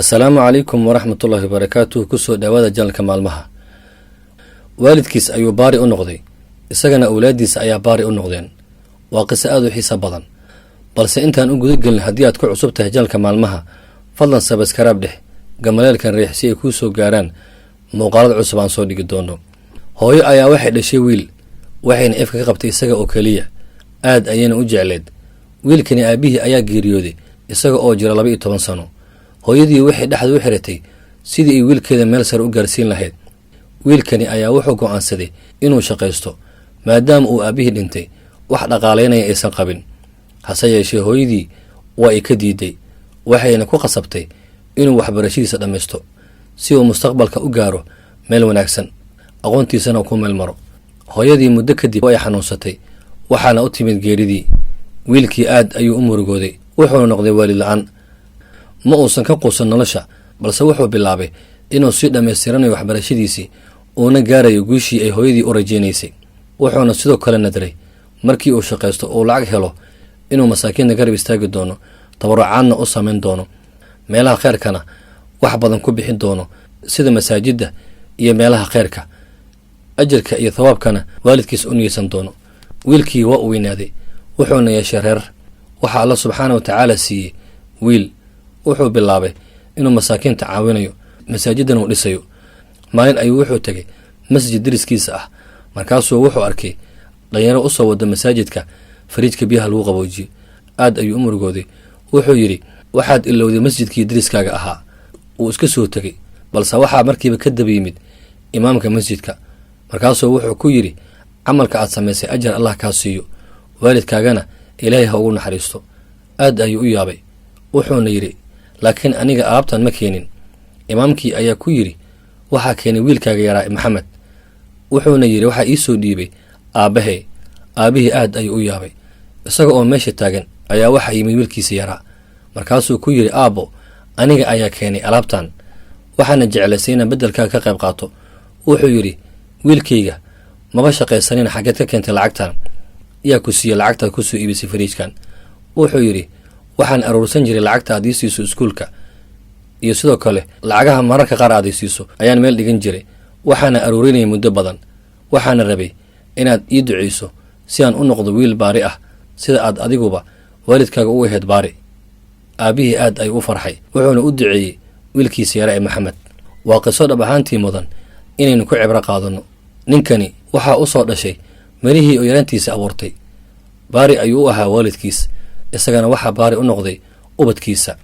السلام عليكم ورحمة الله وبركاته. كسو داوada janalka maalmaha. waalidkiis ayuu baari u noqday, isagana awlaadiisa ayaa baari u noqdeen. waa qiso aad u xiiso badan, balse intaan u guda gelin haddii aad ku cusub tahay janalka maalmaha, fadlan sabskaraab dheh gamaleelkan riix si ay kuu soo gaaraan muuqaalada cusub aan soo dhigi doono. hooyo ayaa waxay dhashay wiil, waxayna ifka ka qabtay isaga oo keliya, aad ayayna u jecleed. wiilkani aabihii ayaa geeriyooday isaga oo jira 12 sano. hooyadii waxay dhexda u xiratay sidii ay wiilkeeda meel sare u gaarsiin lahayd. wiilkani ayaa wuxuu go'aansaday inuu shaqaysto maadaama uu aabihii dhintay, wax dhaqaaleynaya aysan qabin. hase yeeshee hooyadii waa ay ka diiday, waxayna ku qasabtay inuu waxbarashadiisa dhammaysto si uu mustaqbalka u gaaro meel wanaagsan, aqoontiisana ku meel maro. hooyadii muddo kadib way xanuunsatay, waxaana u timid geeridii. wiilkii aad ayuu u murugooday, wuxuuna noqday waalid la'aan. ma uusan ka quusan nolosha, balse wuxuu bilaabay inuu sii dhammaystiranayo waxbarashadiisii uuna gaarayo guushii ay hooyadii u rajaynaysay. wuxuuna sidoo kale nadray markii uu shaqaysto uu lacag helo inuu masaakiinta garab istaagi doono, tabarucaadna u samayn doono, meelaha khayrkana wax badan ku bixin doono sida masaajidda iyo meelaha khayrka. ajarka iyo thawaabkana waalidkiis u niyeysan doono. wiilkii waa u weynaaday, wuxuuna yeeshay reer. waxaa alla subxaana wa tacaala siiyey wiil. wuxuu bilaabay inuu masaakiinta caawinayo, masaajiddan uu dhisayo. maalin ayuu wuxuu tegay masjid deriskiisa ah, markaasuu wuxuu arkay dhalinyaro u soo wada masaajidka fariijka biyaha lagu qaboojiyo. aad ayuu u murugooday, wuxuu yidhi, waxaad ilowday masjidkii deriskaaga ahaa. wuu iska soo tegey, balse waxaa markiiba ka daba yimid imaamka masjidka. markaasuu wuxuu ku yidhi, camalka aad samaysay ajar allah kaa siiyo, waalidkaagana ilaahay ha ugu naxariisto. aad ayuu u yaabay, wuxuuna yidhi, laakiin aniga alaabtan ma keenin. imaamkii ayaa ku yidhi, waxaa keenay wiilkaaga yaraa maxamed. wuxuuna yidhi, waxaa ii soo dhiibay aabbahay. aabbihii aad ayuu u yaabay, isaga oo meesha taagan ayaa waxaa yimid wiilkiisa yaraa. markaasuu ku yidhi, aabbo, aniga ayaa keenay alaabtan, waxaana jeclaysay inaan beddelkaaga ka qayb qaato. wuxuu yidhi, wiilkayga, maba shaqaysanina xaggeed ka keentay lacagtan? yaa ku siiye lacagtaad ku soo iibisay fariijkan? wuxuu yidhi, waxaan aruursan jiray lacagta aad ii siiso iskuulka, iyo sidoo kale lacagaha mararka qaar aad ii siiso ayaan meel dhigan jiray. waxaana aruurinayay muddo badan, waxaana rabay inaad ii ducayso si aan u noqdo wiil baari ah sida aad adiguba waalidkaaga u ahayd baari. aabbihii aad ayuu u farxay, wuxuuna u duceeyey wiilkiisa yara ee maxamed. waa qiso dhab ahaantii mudan inaynu ku cibro qaadanno. ninkani waxaa u soo dhashay mirihii oo yaraantiisa abuurtay. baari ayuu u ahaa waalidkiis, isagana waxaa baari u noqday ubadkiisa.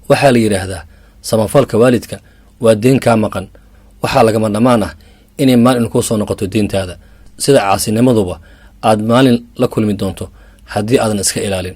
waxaa la yidhaahdaa samafalka waalidka waa deen kaa maqan. waxaa lagama dhammaan ah inay maalin kuu soo noqoto deentaada, sida caasinimaduba aad maalin la kulmi doonto haddii aadan iska ilaalin.